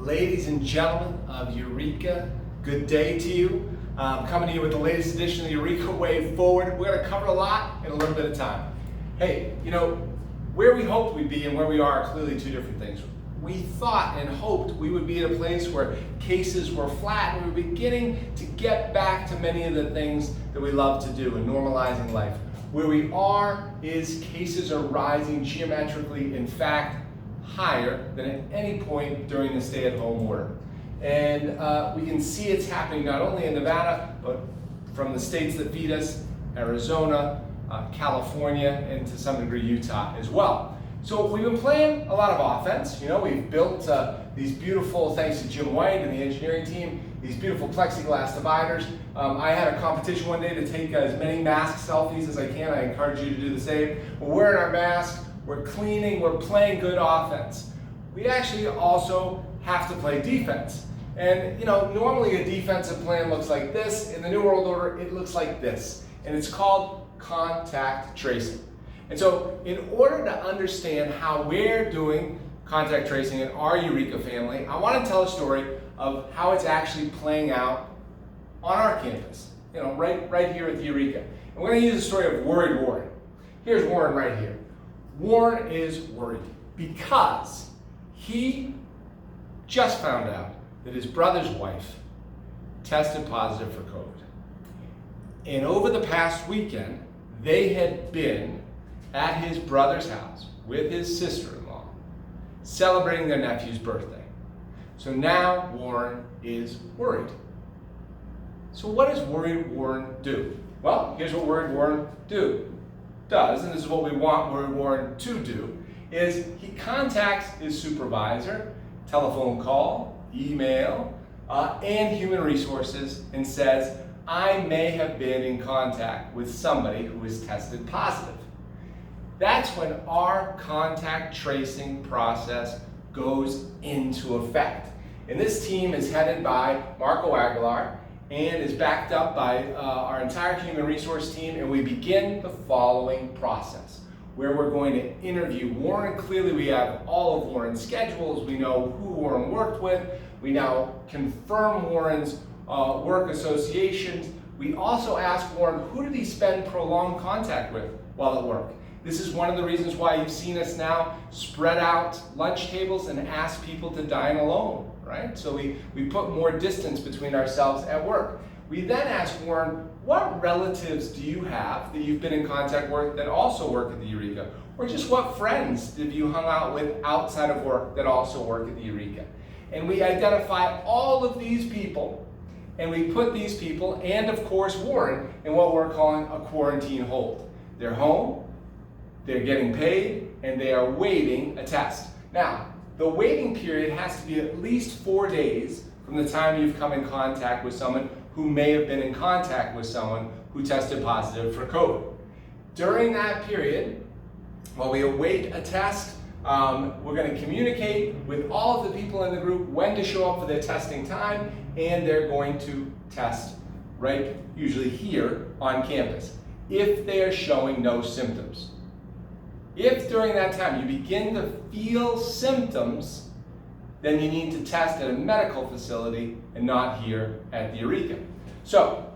Ladies and gentlemen of Eureka, good day to you. Coming to you with the latest edition of the Eureka Way Forward. We're going to cover a lot in a little bit of time. Hey, where we hoped we'd be and where we are clearly two different things. We thought and hoped we would be at a place where cases were flat and we were beginning to get back to many of the things that we love to do in normalizing life. Where we are is cases are rising geometrically, in fact, higher than at any point during the stay-at-home order. And we can see it's happening not only in Nevada, but from the states that feed us, Arizona, California, and to some degree Utah as well. So we've been playing a lot of offense. We've built these beautiful, thanks to Jim White and the engineering team, these beautiful plexiglass dividers. I had a competition one day to take as many mask selfies as I can. I encourage you to do the same. We're wearing our masks, we're cleaning, we're playing good offense. We actually also have to play defense. And normally a defensive plan looks like this. In the New World Order, it looks like this. And it's called contact tracing. And so in order to understand how we're doing contact tracing in our Eureka family, I want to tell a story of how it's actually playing out on our campus, right here at the Eureka. And we're going to use the story of Worried Warren. Here's Warren right here. Warren is worried because he just found out that his brother's wife tested positive for COVID. And over the past weekend, they had been at his brother's house with his sister-in-law, celebrating their nephew's birthday. So now Warren is worried. So what does Worried Warren do? Well, here's what Worried Warren does, and this is what we want Worried Warren to do, is he contacts his supervisor, telephone call, email, and human resources, and says, I may have been in contact with somebody who is tested positive. That's when our contact tracing process goes into effect. And this team is headed by Marco Aguilar and is backed up by our entire human resource team, and we begin the following process where we're going to interview Warren. Clearly we have all of Warren's schedules, we know who Warren worked with, we now confirm Warren's work associations. We also ask Warren, who did he spend prolonged contact with while at work? This is one of the reasons why you've seen us now spread out lunch tables and ask people to dine alone, right? So we put more distance between ourselves at work. We then ask Warren, what relatives do you have that you've been in contact with that also work at the Eureka? Or just what friends have you hung out with outside of work that also work at the Eureka? And we identify all of these people, and we put these people, and of course Warren, in what we're calling a quarantine hold. They're home, they're getting paid, and they are waiting a test. Now, the waiting period has to be at least 4 days from the time you've come in contact with someone who may have been in contact with someone who tested positive for COVID. During that period, while we await a test, we're going to communicate with all of the people in the group when to show up for their testing time, and they're going to test right usually here on campus if they are showing no symptoms. If during that time you begin to feel symptoms, then you need to test at a medical facility and not here at the Eureka. So,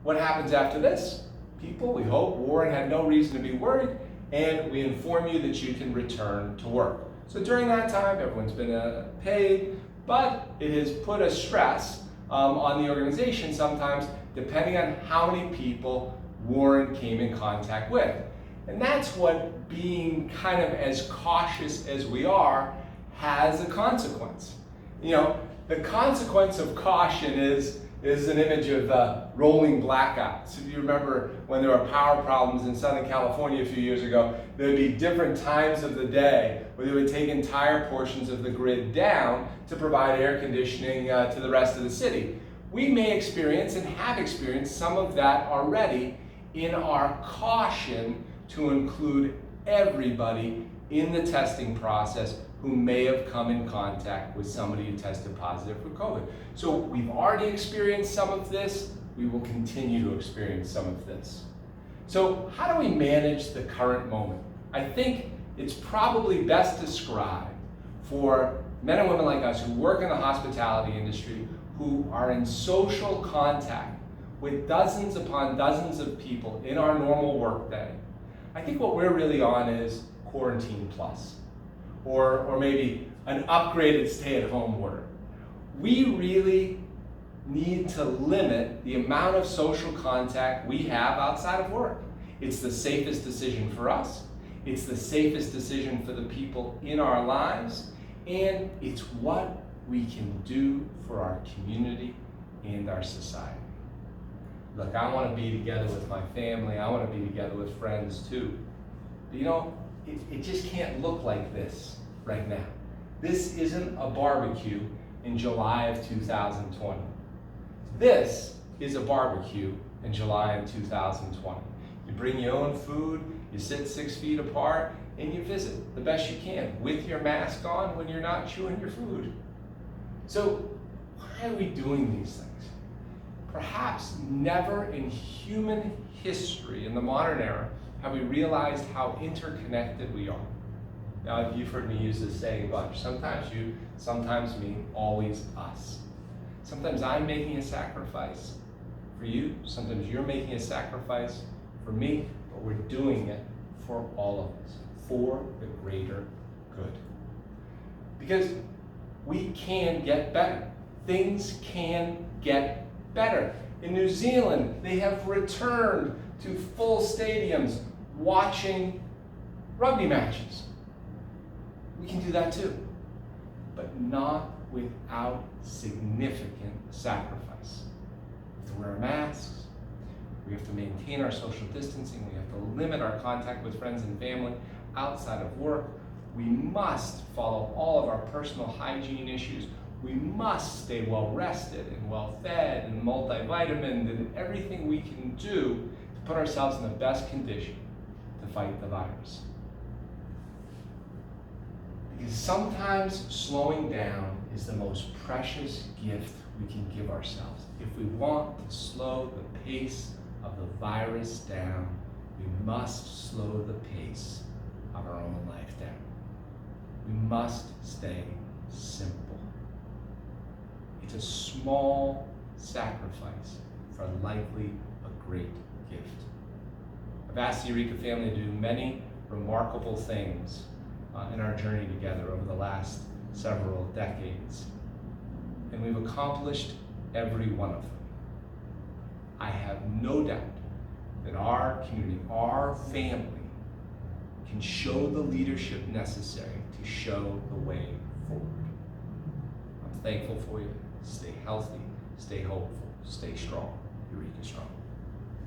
what happens after this? People, we hope Warren had no reason to be worried, and we inform you that you can return to work. So during that time, everyone's been paid, but it has put a stress on the organization sometimes, depending on how many people Warren came in contact with. And that's what being kind of as cautious as we are has a consequence. The consequence of caution is an image of rolling blackouts. If you remember when there were power problems in Southern California a few years ago, there would be different times of the day where they would take entire portions of the grid down to provide air conditioning to the rest of the city. We may experience and have experienced some of that already in our caution to include everybody in the testing process who may have come in contact with somebody who tested positive for COVID. So we've already experienced some of this. We will continue to experience some of this. So how do we manage the current moment? I think it's probably best described for men and women like us who work in the hospitality industry, who are in social contact with dozens upon dozens of people in our normal workday, I think what we're really on is quarantine plus, or maybe an upgraded stay-at-home order. We really need to limit the amount of social contact we have outside of work. It's the safest decision for us. It's the safest decision for the people in our lives, and it's what we can do for our community and our society. Look, I want to be together with my family. I want to be together with friends too. But you know, it just can't look like this right now. This isn't a barbecue in July of 2020. This is a barbecue in July of 2020. You bring your own food, you sit 6 feet apart, and you visit the best you can with your mask on when you're not chewing your food. So why are we doing these things? Perhaps never in human history, in the modern era, have we realized how interconnected we are. Now, you've heard me use this saying a bunch. Sometimes you, sometimes me, always us. Sometimes I'm making a sacrifice for you. Sometimes you're making a sacrifice for me, but we're doing it for all of us, for the greater good. Because we can get better. Things can get better. In New Zealand, they have returned to full stadiums watching rugby matches. We can do that too, but not without significant sacrifice. We have to wear our masks, we have to maintain our social distancing, we have to limit our contact with friends and family outside of work. We must follow all of our personal hygiene issues. We must stay well rested and well fed and multivitamined and everything we can do to put ourselves in the best condition to fight the virus. Because sometimes slowing down is the most precious gift we can give ourselves. If we want to slow the pace of the virus down, we must slow the pace of our own life down. We must stay simple. It's a small sacrifice for likely a great gift. I've asked the Eureka family to do many remarkable things in our journey together over the last several decades. And we've accomplished every one of them. I have no doubt that our community, our family, can show the leadership necessary to show the way forward. I'm thankful for you. Stay healthy, stay hopeful, stay strong. Eureka strong.